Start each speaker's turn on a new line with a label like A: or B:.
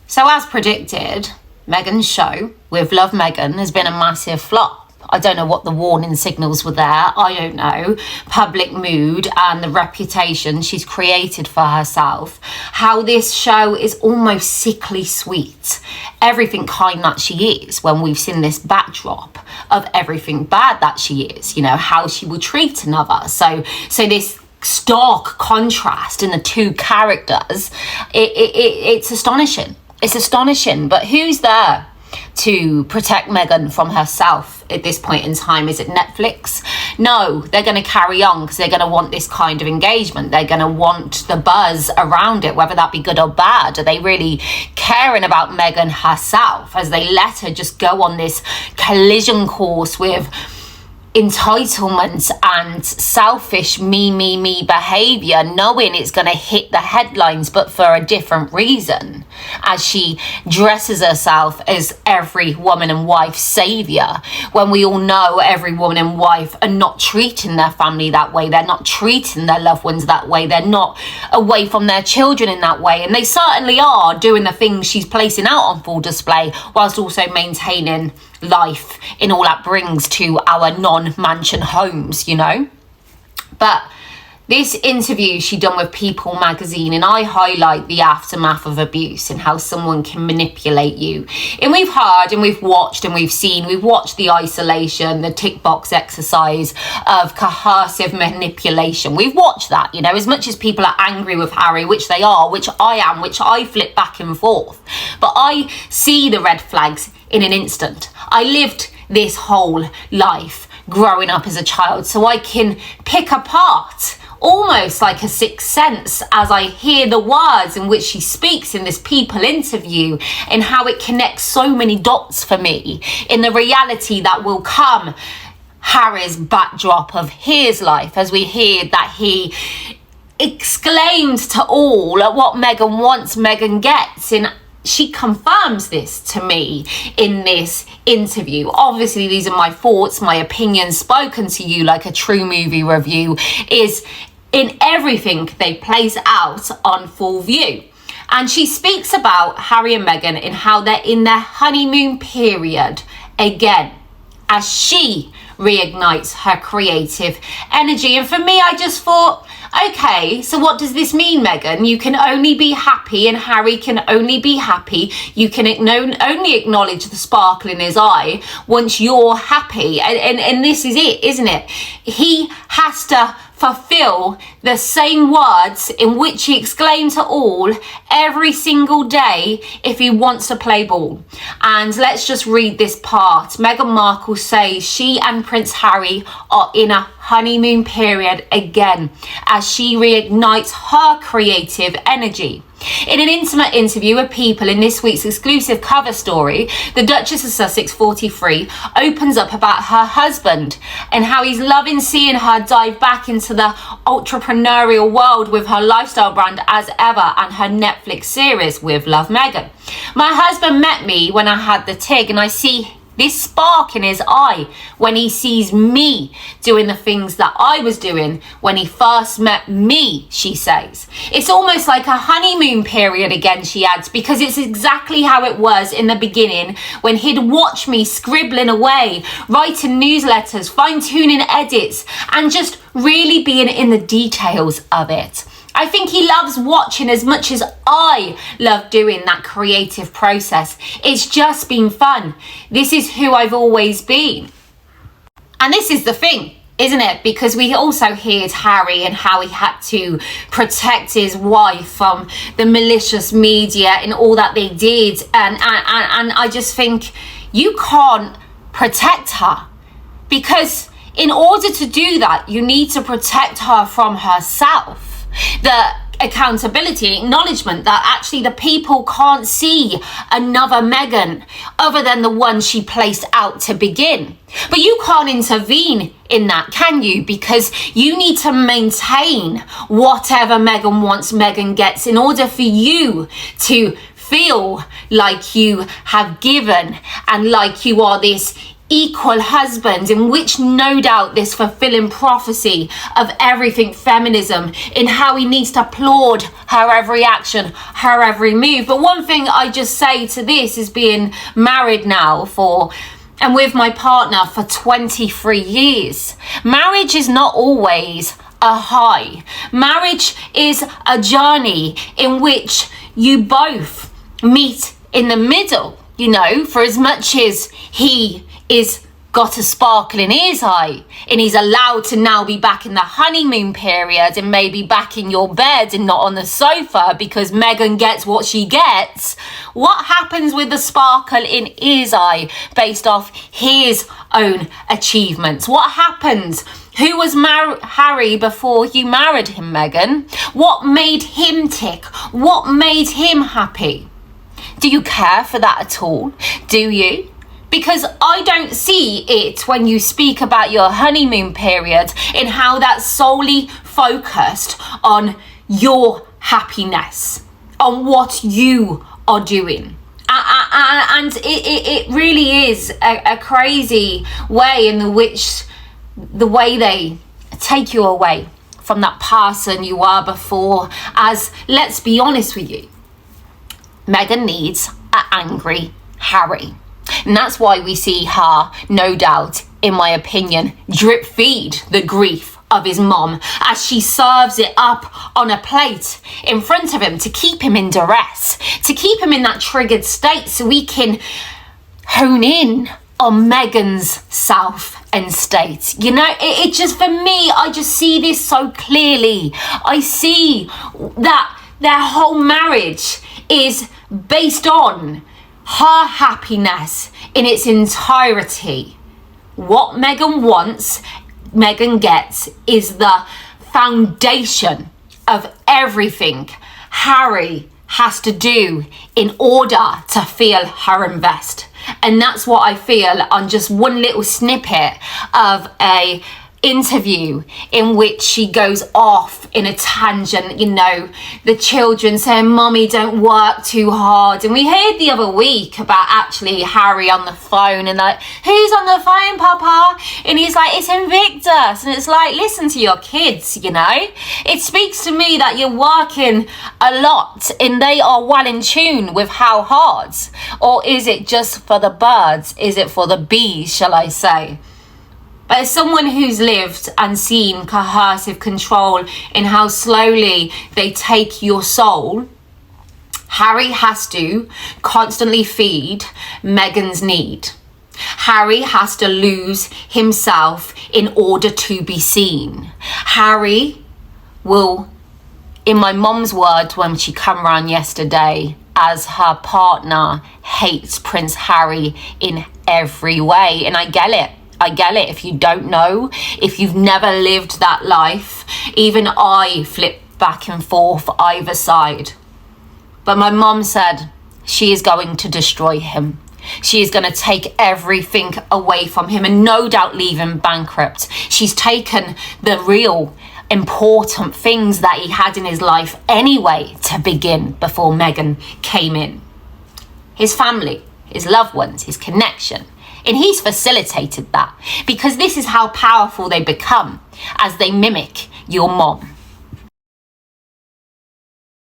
A: So as predicted, Meghan's show with Love Meghan has been a massive flop. I don't know what the warning signals were there. I don't know. Public mood and the reputation she's created for herself. How this show is almost sickly sweet. Everything kind that she is, when we've seen this backdrop of everything bad that she is, you know, how she will treat another. So this stark contrast in the two characters, it's astonishing. It's astonishing. But who's there to protect Meghan from herself at this point in time? Is it Netflix? No, they're going to carry on because they're going to want this kind of engagement. They're going to want the buzz around it, whether that be good or bad. Are they really caring about Meghan herself as they let her just go on this collision course with entitlement and selfish me behavior, knowing it's going to hit the headlines, but for a different reason, as she dresses herself as every woman and wife savior, when we all know every woman and wife are not treating their family that way. They're not treating their loved ones that way. They're not away from their children in that way, and they certainly are doing the things she's placing out on full display, whilst also maintaining life in all that brings to our non-mansion homes, you know. But this interview she done with People magazine, and I highlight the aftermath of abuse and how someone can manipulate you. And we've heard and we've watched and we've watched the isolation, the tick box exercise of coercive manipulation. We've watched that, you know, as much as people are angry with Harry, which they are, which I am, which I flip back and forth. But I see the red flags in an instant. I lived this whole life growing up as a child, so I can pick apart almost like a sixth sense as I hear the words in which she speaks in this People interview, and how it connects so many dots for me in the reality that will come. Harry's backdrop of his life, as we hear that he exclaims to all at what Meghan wants, Meghan gets, and she confirms this to me in this interview. Obviously, these are my thoughts, my opinions, spoken to you like a true movie review, is in everything they place out on full view. And she speaks about Harry and Meghan and how they're in their honeymoon period again, as she reignites her creative energy. And for me, I just thought, okay, so what does this mean, Meghan? You can only be happy and Harry can only be happy. You can only acknowledge the sparkle in his eye once you're happy. And this is it, isn't it? He has to fulfill the same words in which he exclaimed to all every single day if he wants to play ball. And let's just read this part. Meghan Markle says she and Prince Harry are in a honeymoon period again as she reignites her creative energy. In an intimate interview with People in this week's exclusive cover story, the Duchess of Sussex, 43, opens up about her husband and how he's loving seeing her dive back into the entrepreneurial world with her lifestyle brand as ever and her Netflix series with Love Meghan. My husband met me when I had the TIG, and I see this spark in his eye when he sees me doing the things that I was doing when he first met me, she says. It's almost like a honeymoon period again, she adds, because it's exactly how it was in the beginning when he'd watch me scribbling away, writing newsletters, fine-tuning edits, and just really being in the details of it. I think he loves watching as much as I love doing that creative process. It's just been fun. This is who I've always been. And this is the thing, isn't it? Because we also heard Harry and how he had to protect his wife from the malicious media and all that they did. And I just think you can't protect her, because in order to do that, you need to protect her from herself. The accountability, acknowledgement that actually the people can't see another Meghan other than the one she placed out to begin. But you can't intervene in that, can you? Because you need to maintain whatever Meghan wants, Meghan gets, in order for you to feel like you have given and like you are this equal husbands, in which no doubt this fulfilling prophecy of everything feminism, in how he needs to applaud her every action, her every move. But one thing I just say to this is, being married now and with my partner for 23 years, marriage is not always a high. Marriage is a journey in which you both meet in the middle, you know, for as much as he is got a sparkle in his eye and he's allowed to now be back in the honeymoon period and maybe back in your bed and not on the sofa because Meghan gets what she gets. What happens with the sparkle in his eye based off his own achievements? What happens? Who was Harry before you married him, Meghan? What made him tick? What made him happy? Do you care for that at all? Do you? Because I don't see it when you speak about your honeymoon period and how that's solely focused on your happiness, on what you are doing. And it really is a crazy way in which the way they take you away from that person you were before. As, let's be honest with you, Meghan needs an angry Harry. And that's why we see her, no doubt, in my opinion, drip feed the grief of his mom as she serves it up on a plate in front of him to keep him in duress, to keep him in that triggered state so we can hone in on Meghan's self and state. You know, it just, for me, I just see this so clearly. I see that their whole marriage is based on her happiness in its entirety. What Meghan wants, Meghan gets, is the foundation of everything Harry has to do in order to feel her invest. And that's what I feel on just one little snippet of a interview in which she goes off in a tangent, you know, the children saying, "Mommy, don't work too hard." And we heard the other week about actually Harry on the phone and like, "Who's on the phone, Papa?" And he's like, "It's Invictus." And it's like, listen to your kids, you know. It speaks to me that you're working a lot and they are well in tune with how hard. Or is it just for the birds? Is it for the bees, shall I say? But as someone who's lived and seen coercive control in how slowly they take your soul, Harry has to constantly feed Meghan's need. Harry has to lose himself in order to be seen. Harry will, in my mom's words when she come round yesterday, as her partner, hates Prince Harry in every way. And I get it. I get it. If you don't know, if you've never lived that life, even I flip back and forth either side. But my mom said she is going to destroy him. She is going to take everything away from him and no doubt leave him bankrupt. She's taken the real important things that he had in his life anyway to begin before Meghan came in. His family, his loved ones, his connection. And he's facilitated that because this is how powerful they become as they mimic your mom.